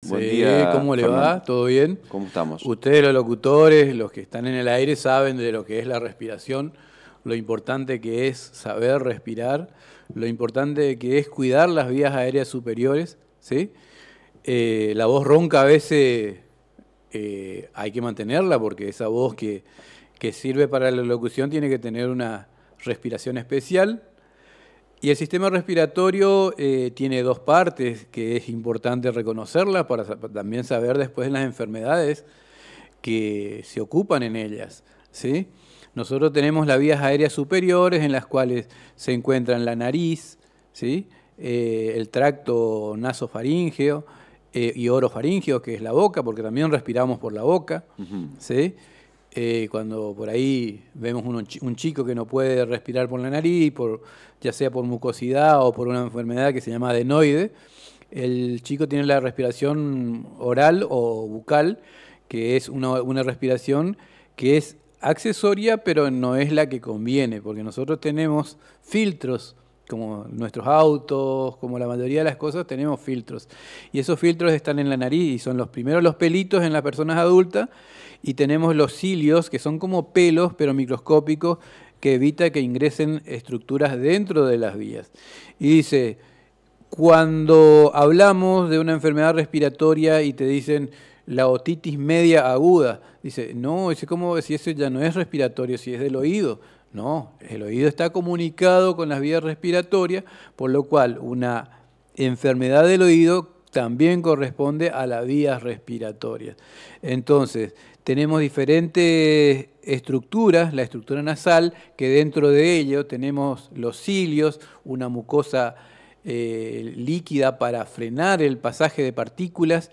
Buen Sí, día, ¿cómo le Fernando. va? ¿Todo bien? ¿Cómo estamos? Ustedes, los locutores, los que están en el aire, saben de lo que es la respiración, lo importante que es saber respirar, lo importante que es cuidar las vías aéreas superiores, ¿sí? La voz ronca a veces hay que mantenerla porque esa voz que sirve para la locución tiene que tener una respiración especial. Y el sistema respiratorio tiene dos partes que es importante reconocerlas para también saber después de las enfermedades que se ocupan en ellas, ¿sí? Nosotros tenemos las vías aéreas superiores en las cuales se encuentran la nariz, ¿sí? El tracto nasofaríngeo y orofaríngeo, que es la boca, porque también respiramos por la boca, ¿sí? Cuando por ahí vemos un chico que no puede respirar por la nariz, ya sea por mucosidad o por una enfermedad que se llama adenoide, el chico tiene la respiración oral o bucal, que es una respiración que es accesoria, pero no es la que conviene, porque nosotros tenemos filtros, como nuestros autos, como la mayoría de las cosas, tenemos filtros. Y esos filtros están en la nariz y son los primeros los pelitos en las personas adultas, y tenemos los cilios, que son como pelos, pero microscópicos, que evita que ingresen estructuras dentro de las vías. Y dice, cuando hablamos de una enfermedad respiratoria y te dicen la otitis media aguda, dice, no, dice, ¿cómo si eso ya no es respiratorio, si es del oído? No, el oído está comunicado con las vías respiratorias, por lo cual una enfermedad del oído también corresponde a las vías respiratorias. Entonces, tenemos diferentes estructuras, la estructura nasal, que dentro de ello tenemos los cilios, una mucosa líquida para frenar el pasaje de partículas,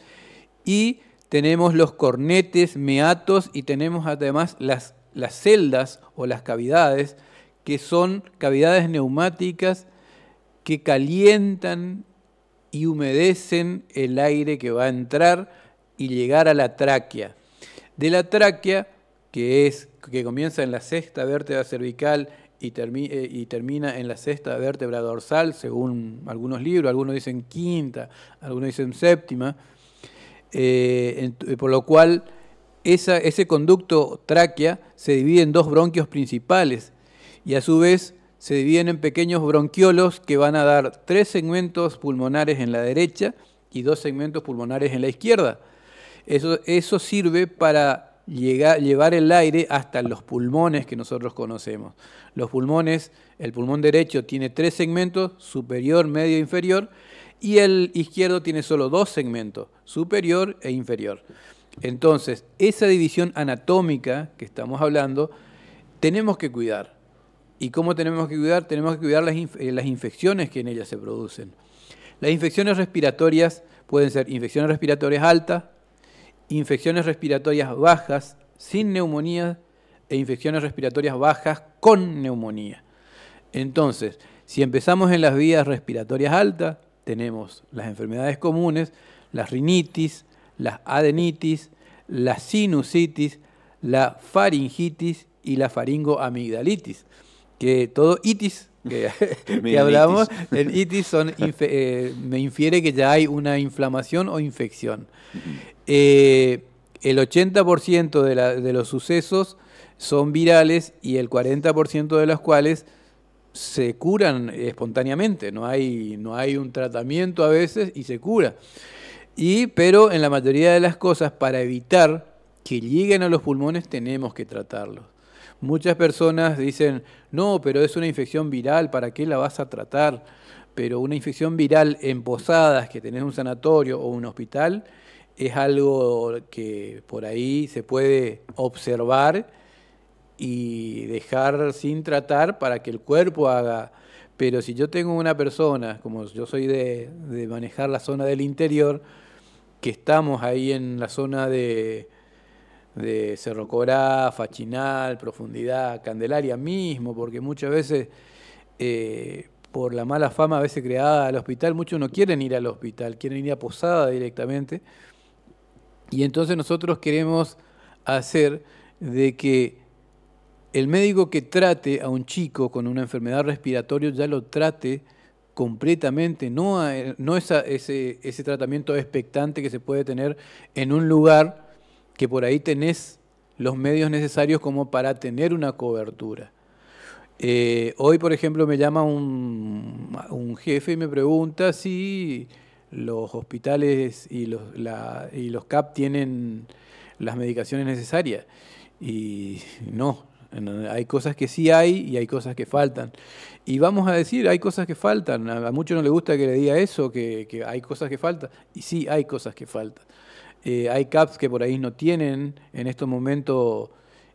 y tenemos los cornetes, meatos, y tenemos además las celdas o las cavidades, que son cavidades neumáticas que calientan y humedecen el aire que va a entrar y llegar a la tráquea. De la tráquea, que comienza en la sexta vértebra cervical y termina en la sexta vértebra dorsal, según algunos libros, algunos dicen quinta, algunos dicen séptima, por lo cual ese conducto tráquea se divide en dos bronquios principales y a su vez se dividen en pequeños bronquiolos que van a dar 3 segmentos pulmonares en la derecha y 2 segmentos pulmonares en la izquierda. Eso sirve para llevar el aire hasta los pulmones que nosotros conocemos. Los pulmones, el pulmón derecho tiene 3 segmentos, superior, medio e inferior, y el izquierdo tiene solo 2 segmentos, superior e inferior. Entonces, esa división anatómica que estamos hablando, tenemos que cuidar. ¿Y cómo tenemos que cuidar? Tenemos que cuidar las infecciones que en ellas se producen. Las infecciones respiratorias pueden ser infecciones respiratorias altas, infecciones respiratorias bajas sin neumonía e infecciones respiratorias bajas con neumonía. Entonces, si empezamos en las vías respiratorias altas, tenemos las enfermedades comunes, la rinitis, la adenitis, la sinusitis, la faringitis y la faringoamigdalitis. Que todo itis que hablamos, el itis me infiere que ya hay una inflamación o infección. El 80% de los sucesos son virales y el 40% de los cuales se curan espontáneamente. No hay un tratamiento a veces y se cura. Pero en la mayoría de las cosas, para evitar que lleguen a los pulmones, tenemos que tratarlos. Muchas personas dicen, no, pero es una infección viral, ¿para qué la vas a tratar? Pero una infección viral en Posadas, que tenés un sanatorio o un hospital, es algo que por ahí se puede observar y dejar sin tratar para que el cuerpo haga. Pero si yo tengo una persona, como yo soy de manejar la zona del interior, que estamos ahí en la zona de Cerro Corá, Fachinal, Profundidad, Candelaria mismo, porque muchas veces por la mala fama a veces creada al hospital, muchos no quieren ir al hospital, quieren ir a Posada directamente, y entonces nosotros queremos hacer de que el médico que trate a un chico con una enfermedad respiratoria ya lo trate completamente, no, no ese tratamiento expectante que se puede tener en un lugar que por ahí tenés los medios necesarios como para tener una cobertura. Hoy, por ejemplo, me llama un jefe y me pregunta si los hospitales y los CAP tienen las medicaciones necesarias. Y no, hay cosas que sí hay y hay cosas que faltan. Y vamos a decir, hay cosas que faltan. A muchos no les gusta que le diga eso, que hay cosas que faltan. Y sí, hay cosas que faltan. Hay CAPs que por ahí no tienen en estos momentos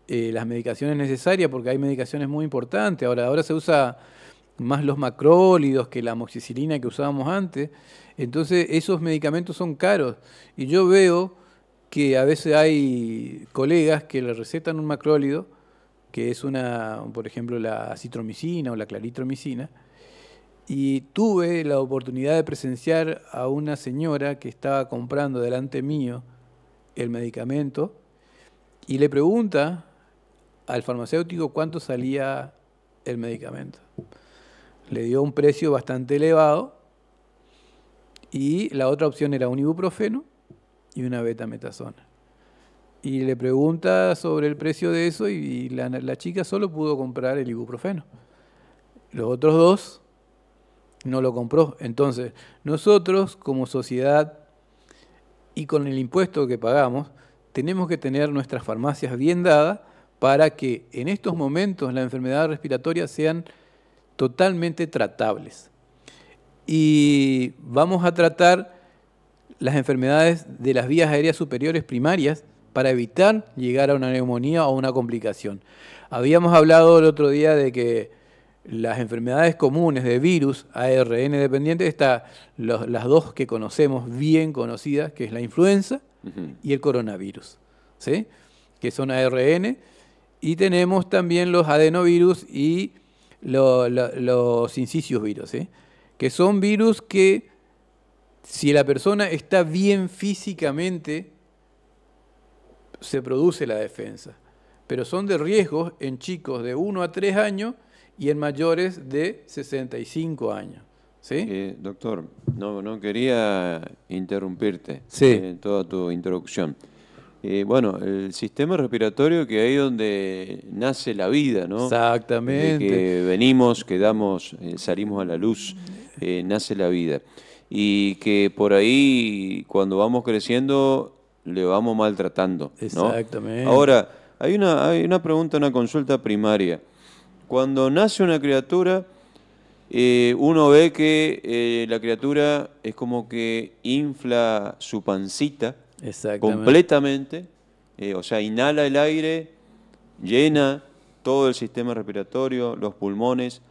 las medicaciones necesarias porque hay medicaciones muy importantes. Ahora se usa más los macrólidos que la amoxicilina que usábamos antes. Entonces esos medicamentos son caros. Y yo veo que a veces hay colegas que le recetan un macrólido, que es por ejemplo, la acitromicina o la claritromicina, y tuve la oportunidad de presenciar a una señora que estaba comprando delante mío el medicamento y le pregunta al farmacéutico cuánto salía el medicamento. Le dio un precio bastante elevado y la otra opción era un ibuprofeno y una betametasona. Y le pregunta sobre el precio de eso y la chica solo pudo comprar el ibuprofeno. Los otros dos no lo compró. Entonces, nosotros como sociedad y con el impuesto que pagamos, tenemos que tener nuestras farmacias bien dadas para que en estos momentos las enfermedades respiratorias sean totalmente tratables. Y vamos a tratar las enfermedades de las vías aéreas superiores primarias para evitar llegar a una neumonía o una complicación. Habíamos hablado el otro día de que las enfermedades comunes de virus ARN dependientes, están las dos que conocemos, bien conocidas, que es la influenza y el coronavirus, ¿sí? Que son ARN, y tenemos también los adenovirus y los sincicius virus, ¿sí? Que son virus que si la persona está bien físicamente, se produce la defensa, pero son de riesgo en chicos de 1 a 3 años y en mayores de 65 años. ¿Sí? Doctor, no quería interrumpirte en toda tu introducción. Bueno, el sistema respiratorio, que ahí es donde nace la vida, ¿no? Exactamente. Desde que venimos, quedamos, salimos a la luz, nace la vida. Y que por ahí, cuando vamos creciendo, le vamos maltratando, ¿no? Exactamente. Ahora, hay una pregunta, una consulta primaria. Cuando nace una criatura, uno ve que la criatura es como que infla su pancita completamente, o sea, inhala el aire, llena todo el sistema respiratorio, los pulmones,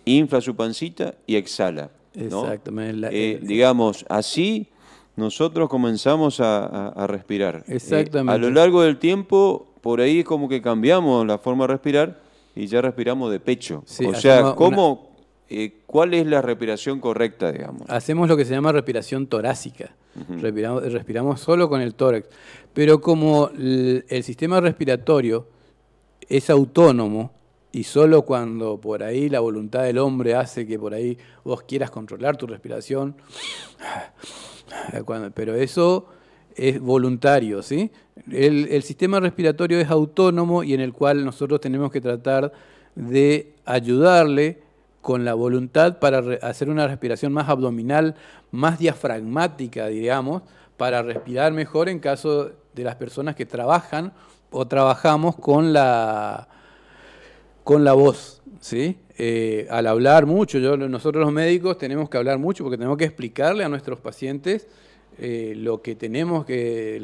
infla su pancita y exhala, ¿no? Exactamente. Digamos, así nosotros comenzamos a respirar. Exactamente. A lo largo del tiempo, por ahí es como que cambiamos la forma de respirar y ya respiramos de pecho. Sí, o sea, ¿cuál es la respiración correcta, digamos? Hacemos lo que se llama respiración torácica. Respiramos solo con el tórax. Pero como el sistema respiratorio es autónomo y solo cuando por ahí la voluntad del hombre hace que por ahí vos quieras controlar tu respiración, pero eso es voluntario, ¿sí? El sistema respiratorio es autónomo y en el cual nosotros tenemos que tratar de ayudarle con la voluntad para hacer una respiración más abdominal, más diafragmática, digamos, para respirar mejor en caso de las personas que trabajan o trabajamos con la voz, ¿sí? Al hablar mucho, nosotros los médicos tenemos que hablar mucho porque tenemos que explicarle a nuestros pacientes lo que tenemos que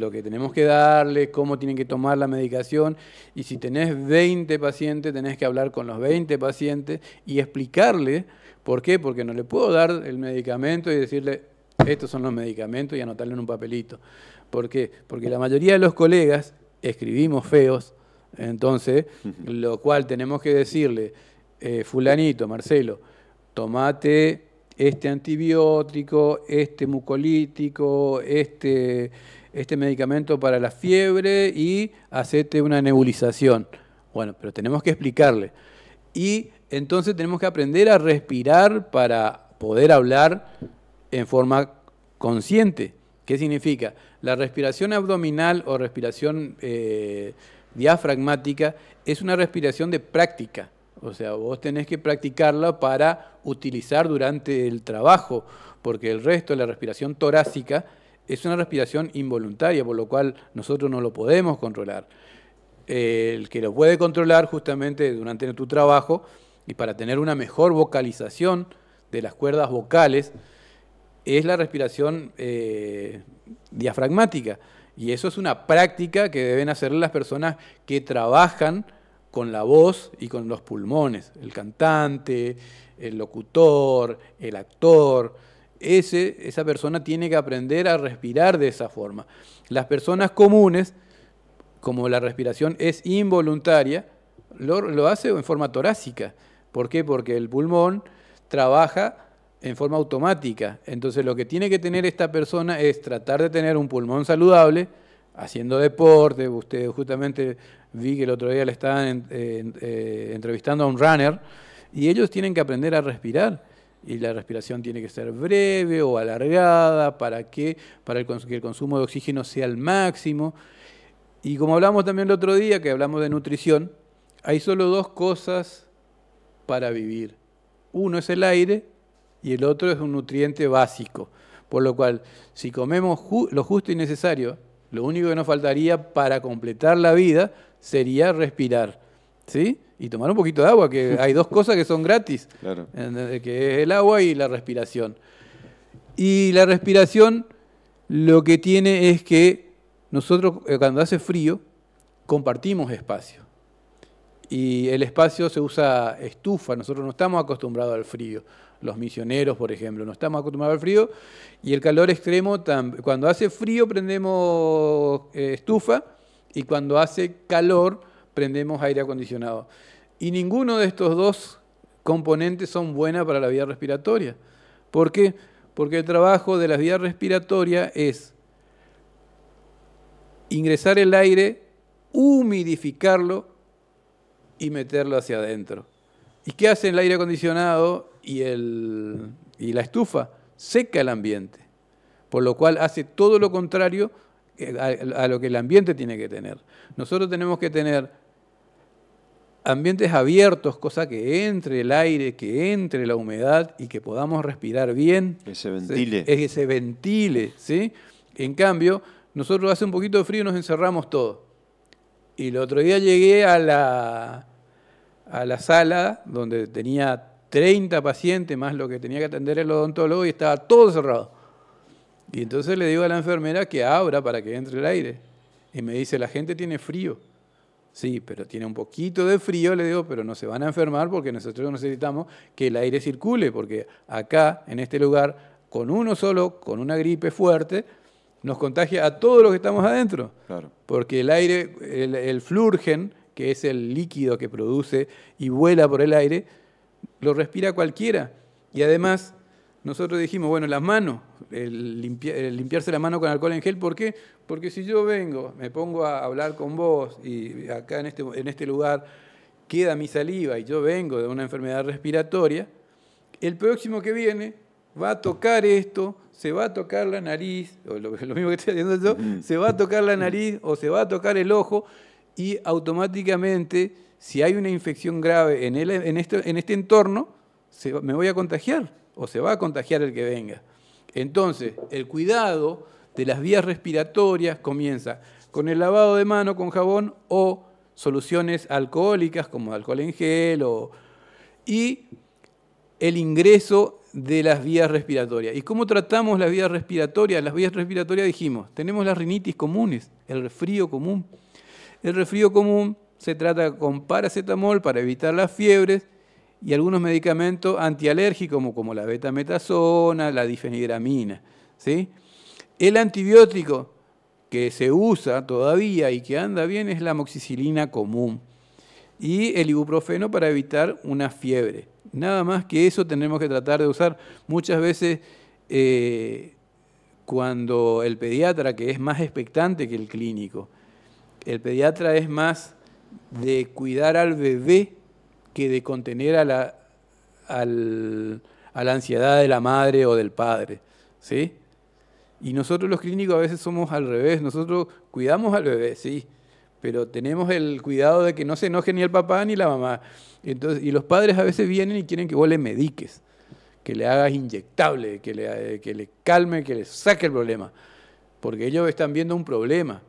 darle, cómo tienen que tomar la medicación, y si tenés 20 pacientes, tenés que hablar con los 20 pacientes y explicarle por qué, porque no le puedo dar el medicamento y decirle, estos son los medicamentos y anotarle en un papelito. ¿Por qué? Porque la mayoría de los colegas escribimos feos, entonces, lo cual tenemos que decirle, fulanito, Marcelo, tomate este antibiótico, este mucolítico, este medicamento para la fiebre y hacete una nebulización. Bueno, pero tenemos que explicarle. Y entonces tenemos que aprender a respirar poder hablar en forma consciente. ¿Qué significa? La respiración abdominal o respiración diafragmática es una respiración de práctica. O sea, vos tenés que practicarla para utilizar durante el trabajo, porque el resto de la respiración torácica es una respiración involuntaria, por lo cual nosotros no lo podemos controlar. El que lo puede controlar justamente durante tu trabajo y para tener una mejor vocalización de las cuerdas vocales es la respiración diafragmática. Y eso es una práctica que deben hacer las personas que trabajan con la voz y con los pulmones. El cantante, el locutor, el actor. Esa persona tiene que aprender a respirar de esa forma. Las personas comunes, como la respiración es involuntaria, lo hace en forma torácica. ¿Por qué? Porque el pulmón trabaja en forma automática. Entonces lo que tiene que tener esta persona es tratar de tener un pulmón saludable, haciendo deporte. Usted justamente vi que el otro día le estaban entrevistando a un runner, y ellos tienen que aprender a respirar. Y la respiración tiene que ser breve o alargada, ¿para qué? Para que el consumo de oxígeno sea el máximo. Y como hablamos también el otro día, que hablamos de nutrición, hay solo dos cosas para vivir. Uno es el aire y el otro es un nutriente básico. Por lo cual, si comemos lo justo y necesario, lo único que nos faltaría para completar la vida sería respirar, ¿sí? Y tomar un poquito de agua, que hay dos cosas que son gratis, Claro. que es el agua y la respiración. Y la respiración lo que tiene es que nosotros cuando hace frío compartimos espacio. Y el espacio se usa estufa, nosotros no estamos acostumbrados al frío. Los misioneros, por ejemplo, no estamos acostumbrados al frío. Y el calor extremo, cuando hace frío prendemos estufa y cuando hace calor prendemos aire acondicionado. Y ninguno de estos dos componentes son buenos para la vía respiratoria. ¿Por qué? Porque el trabajo de la vía respiratoria es ingresar el aire, humidificarlo y meterlo hacia adentro. ¿Y qué hace el aire acondicionado y la estufa? Seca el ambiente, por lo cual hace todo lo contrario a lo que el ambiente tiene que tener. Nosotros tenemos que tener ambientes abiertos, cosa que entre el aire, que entre la humedad y que podamos respirar bien. Que se ventile. Que se ventile, ¿sí? En cambio, nosotros hace un poquito de frío y nos encerramos todos. Y el otro día llegué a la sala donde tenía 30 pacientes más lo que tenía que atender el odontólogo y estaba todo cerrado. Y entonces le digo a la enfermera que abra para que entre el aire. Y me dice, la gente tiene frío. Sí, pero tiene un poquito de frío, le digo, pero no se van a enfermar porque nosotros necesitamos que el aire circule, porque acá, en este lugar, con uno solo, con una gripe fuerte, nos contagia a todos los que estamos adentro. Claro. Porque el aire, el flúrgen, que es el líquido que produce y vuela por el aire, lo respira cualquiera. Y además, nosotros dijimos, bueno, las manos, el limpiarse la mano con alcohol en gel, ¿por qué? Porque si yo vengo, me pongo a hablar con vos y acá en este lugar queda mi saliva y yo vengo de una enfermedad respiratoria, el próximo que viene va a tocar esto, se va a tocar la nariz, o lo mismo que estoy haciendo yo, se va a tocar la nariz o se va a tocar el ojo y automáticamente, si hay una infección grave en este entorno, me voy a contagiar o se va a contagiar el que venga. Entonces, el cuidado de las vías respiratorias comienza con el lavado de mano con jabón o soluciones alcohólicas como alcohol en gel y el ingreso de las vías respiratorias. ¿Y cómo tratamos las vías respiratorias? Las vías respiratorias dijimos, tenemos las rinitis comunes, el resfrío común. El resfrío común se trata con paracetamol para evitar las fiebres y algunos medicamentos antialérgicos como la betametasona, la difenhidramina, ¿sí? El antibiótico que se usa todavía y que anda bien es la amoxicilina común y el ibuprofeno para evitar una fiebre. Nada más que eso tenemos que tratar de usar. Muchas veces cuando el pediatra, que es más expectante que el clínico, el pediatra es más de cuidar al bebé que de contener a a la ansiedad de la madre o del padre, ¿sí? Y nosotros los clínicos a veces somos al revés, nosotros cuidamos al bebé, sí, pero tenemos el cuidado de que no se enoje ni el papá ni la mamá. Entonces, y los padres a veces vienen y quieren que vos le mediques, que le hagas inyectable, que le calme, que le saque el problema, porque ellos están viendo un problema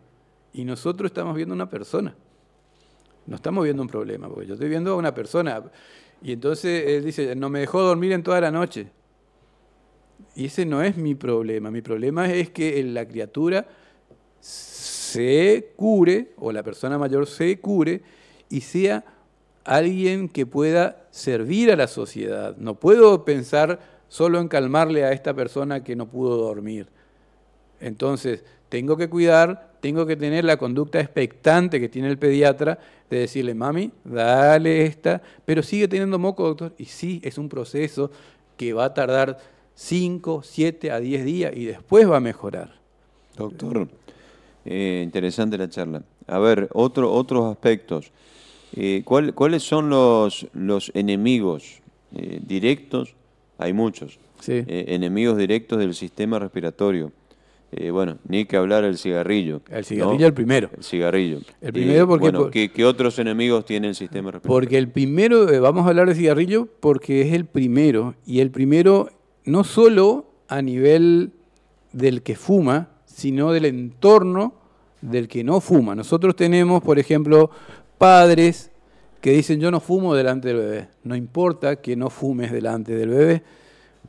y nosotros estamos viendo una persona. No estamos viendo un problema, porque yo estoy viendo a una persona. Y entonces él dice, no me dejó dormir en toda la noche. Y ese no es mi problema. Mi problema es que la criatura se cure, o la persona mayor se cure, y sea alguien que pueda servir a la sociedad. No puedo pensar solo en calmarle a esta persona que no pudo dormir. Entonces, tengo que cuidar, tengo que tener la conducta expectante que tiene el pediatra de decirle, mami, dale esta, pero sigue teniendo moco, doctor. Y sí, es un proceso que va a tardar 5, 7 a 10 días y después va a mejorar. Doctor, interesante la charla. A ver, otros aspectos. ¿Cuáles son los enemigos directos? Hay muchos. Sí. Enemigos directos del sistema respiratorio. Bueno, ni que hablar del cigarrillo. El cigarrillo, ¿no? El primero. El cigarrillo. El primero porque... Bueno, ¿qué otros enemigos tiene el sistema respiratorio? Porque el primero, vamos a hablar de cigarrillo porque es el primero. Y el primero no solo a nivel del que fuma, sino del entorno del que no fuma. Nosotros tenemos, por ejemplo, padres que dicen yo no fumo delante del bebé. No importa que no fumes delante del bebé,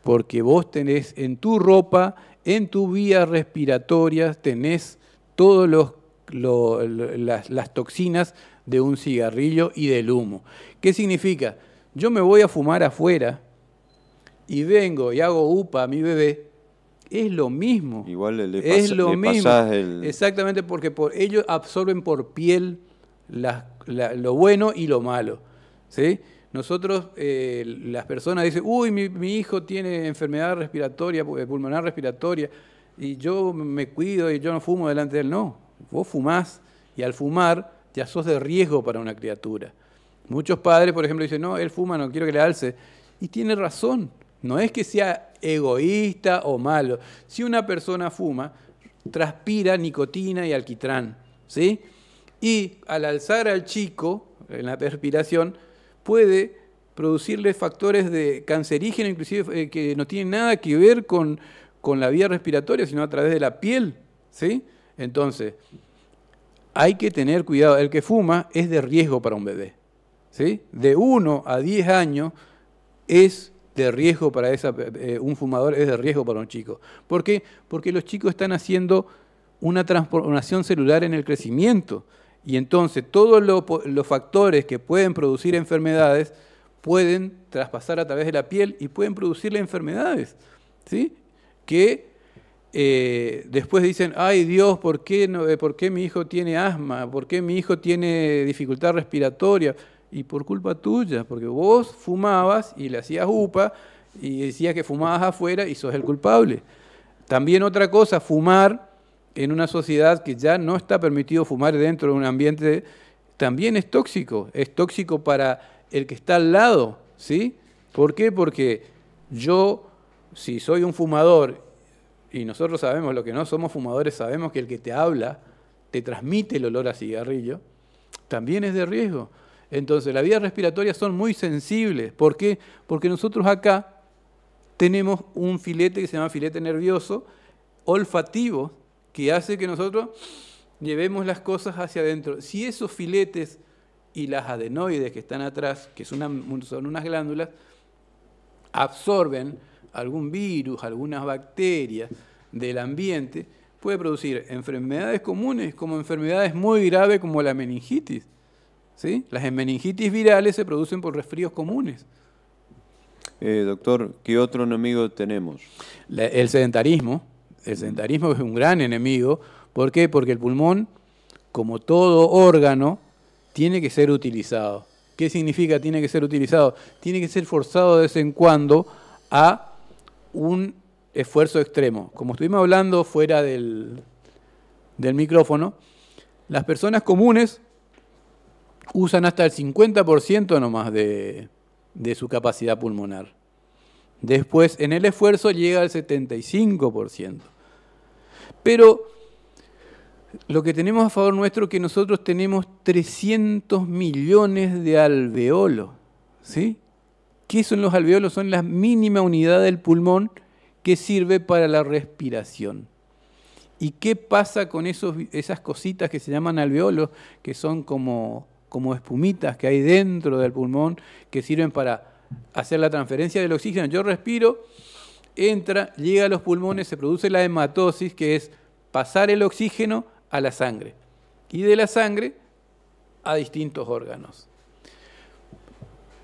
porque vos tenés en tu ropa, en tu vía respiratoria, tenés todas las toxinas de un cigarrillo y del humo. ¿Qué significa? Yo me voy a fumar afuera y vengo y hago upa a mi bebé, es lo mismo. Igual le pasás el... Exactamente, porque ellos absorben por piel lo bueno y lo malo, ¿sí? Nosotros, las personas dicen, uy, mi hijo tiene enfermedad respiratoria, pulmonar respiratoria, y yo me cuido y yo no fumo delante de él. No, vos fumás y al fumar ya sos de riesgo para una criatura. Muchos padres, por ejemplo, dicen, no, él fuma, no quiero que le alce. Y tiene razón, no es que sea egoísta o malo. Si una persona fuma, transpira nicotina y alquitrán, ¿sí? Y al alzar al chico, en la respiración, puede producirle factores de cancerígeno, inclusive que no tienen nada que ver con la vía respiratoria, sino a través de la piel, ¿sí? Entonces, hay que tener cuidado. El que fuma es de riesgo para un bebé, ¿sí? De 1 a 10 años es de riesgo para un fumador, es de riesgo para un chico. ¿Por qué? Porque los chicos están haciendo una transformación celular en el crecimiento. Y entonces todos los factores que pueden producir enfermedades pueden traspasar a través de la piel y pueden producirle enfermedades, ¿sí? Que después dicen, ay Dios, ¿por qué mi hijo tiene asma? ¿Por qué mi hijo tiene dificultad respiratoria? Y por culpa tuya, porque vos fumabas y le hacías upa y decías que fumabas afuera y sos el culpable. También otra cosa, fumar en una sociedad que ya no está permitido fumar dentro de un ambiente, también es tóxico para el que está al lado, ¿sí? ¿Por qué? Porque yo, si soy un fumador, y nosotros sabemos, los que no somos fumadores, sabemos que el que te habla, te transmite el olor a cigarrillo, también es de riesgo. Entonces, las vías respiratorias son muy sensibles. ¿Por qué? Porque nosotros acá tenemos un filete que se llama filete nervioso, olfativo, que hace que nosotros llevemos las cosas hacia adentro. Si esos filetes y las adenoides que están atrás, que son unas glándulas, absorben algún virus, algunas bacterias del ambiente, puede producir enfermedades comunes como enfermedades muy graves como la meningitis, ¿sí? Las meningitis virales se producen por resfríos comunes. Doctor, ¿qué otro enemigo tenemos? El sedentarismo. El sedentarismo es un gran enemigo. ¿Por qué? Porque el pulmón, como todo órgano, tiene que ser utilizado. ¿Qué significa tiene que ser utilizado? Tiene que ser forzado de vez en cuando a un esfuerzo extremo. Como estuvimos hablando fuera del micrófono, las personas comunes usan hasta el 50% nomás de su capacidad pulmonar. Después, en el esfuerzo llega al 75%. Pero lo que tenemos a favor nuestro es que nosotros tenemos 300 millones de alveolos, ¿sí? ¿Qué son los alveolos? Son la mínima unidad del pulmón que sirve para la respiración. ¿Y qué pasa con esas cositas que se llaman alveolos, que son como espumitas que hay dentro del pulmón, que sirven para hacer la transferencia del oxígeno? Yo respiro, entra, llega a los pulmones, se produce la hematosis, que es pasar el oxígeno a la sangre, y de la sangre a distintos órganos.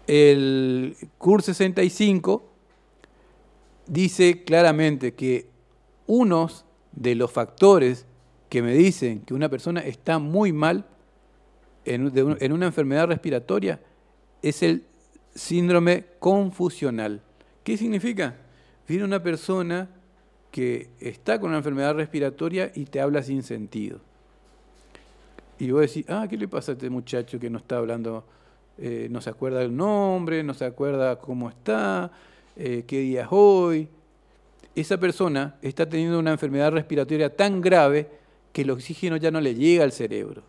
El CUR 65 dice claramente que unos de los factores que me dicen que una persona está muy mal en una enfermedad respiratoria es el síndrome confusional. ¿Qué significa? Viene una persona que está con una enfermedad respiratoria y te habla sin sentido. Y vos decís, ¿qué le pasa a este muchacho que no está hablando? No se acuerda del nombre, no se acuerda cómo está, qué día es hoy. Esa persona está teniendo una enfermedad respiratoria tan grave que el oxígeno ya no le llega al cerebro.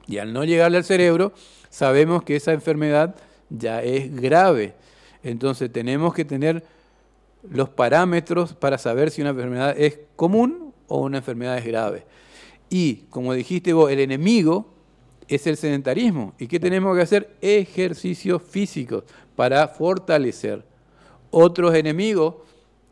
Y al no llegarle al cerebro, sabemos que esa enfermedad ya es grave. Entonces tenemos que tener los parámetros para saber si una enfermedad es común o una enfermedad es grave. Y, como dijiste vos, el enemigo es el sedentarismo. ¿Y qué tenemos que hacer? Ejercicios físicos para fortalecer. Otros enemigos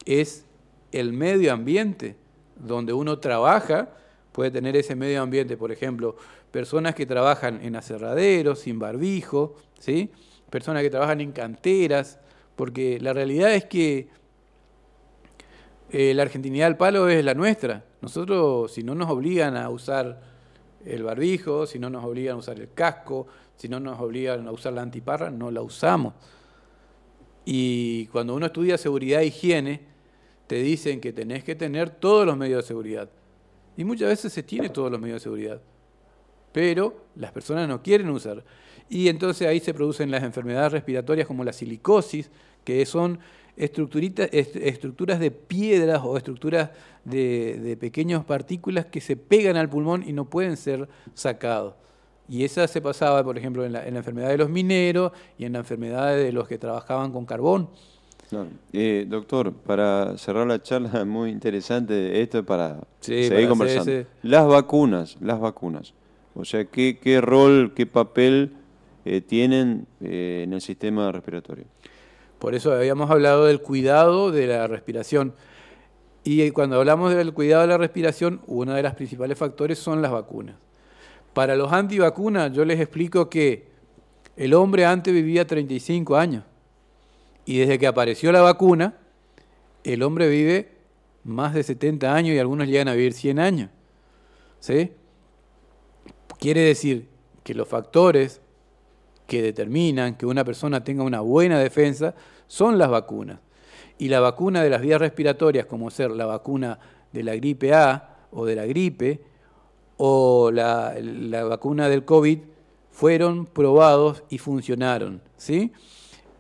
es el medio ambiente, donde uno trabaja, puede tener ese medio ambiente, por ejemplo, personas que trabajan en aserraderos, sin barbijo, ¿sí? Personas que trabajan en canteras, porque la realidad es que la argentinidad al palo es la nuestra. Nosotros, si no nos obligan a usar el barbijo, si no nos obligan a usar el casco, si no nos obligan a usar la antiparra, no la usamos. Y cuando uno estudia seguridad e higiene, te dicen que tenés que tener todos los medios de seguridad. Y muchas veces se tiene todos los medios de seguridad, pero las personas no quieren usar. Y entonces ahí se producen las enfermedades respiratorias como la silicosis, que son estructuras de piedras o estructuras de pequeñas partículas que se pegan al pulmón y no pueden ser sacados. Y esa se pasaba, por ejemplo, en la enfermedad de los mineros y en la enfermedad de los que trabajaban con carbón. Claro. Doctor, para cerrar la charla, muy interesante esto para seguir conversando. Las vacunas. O sea, ¿qué rol, qué papel tienen en el sistema respiratorio? Por eso habíamos hablado del cuidado de la respiración. Y cuando hablamos del cuidado de la respiración, uno de los principales factores son las vacunas. Para los antivacunas, yo les explico que el hombre antes vivía 35 años. Y desde que apareció la vacuna, el hombre vive más de 70 años y algunos llegan a vivir 100 años. ¿Sí? Quiere decir que los factores que determinan que una persona tenga una buena defensa son las vacunas. Y la vacuna de las vías respiratorias, como ser la vacuna de la gripe A o de la gripe, o la vacuna del COVID, fueron probados y funcionaron, ¿sí?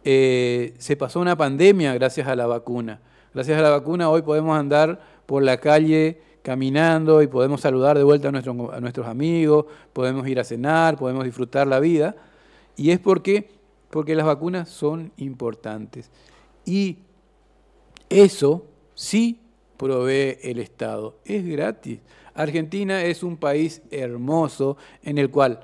Se pasó una pandemia gracias a la vacuna. Gracias a la vacuna hoy podemos andar por la calle caminando y podemos saludar de vuelta a nuestros amigos, podemos ir a cenar, podemos disfrutar la vida. Y es porque las vacunas son importantes. Y eso sí provee el Estado. Es gratis. Argentina es un país hermoso en el cual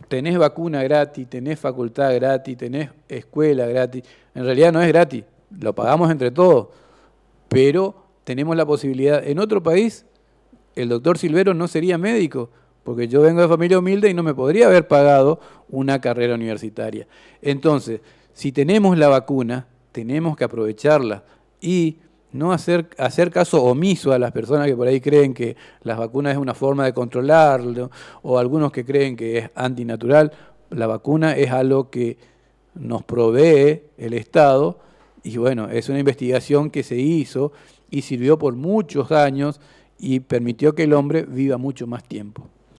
tenés vacuna gratis, tenés facultad gratis, tenés escuela gratis. En realidad no es gratis, lo pagamos entre todos, pero tenemos la posibilidad. En otro país, el doctor Silvero no sería médico, porque yo vengo de familia humilde y no me podría haber pagado una carrera universitaria. Entonces, si tenemos la vacuna, tenemos que aprovecharla y no hacer caso omiso a las personas que por ahí creen que las vacunas es una forma de controlarlo, o algunos que creen que es antinatural. La vacuna es algo que nos provee el Estado y bueno, es una investigación que se hizo y sirvió por muchos años y permitió que el hombre viva mucho más tiempo.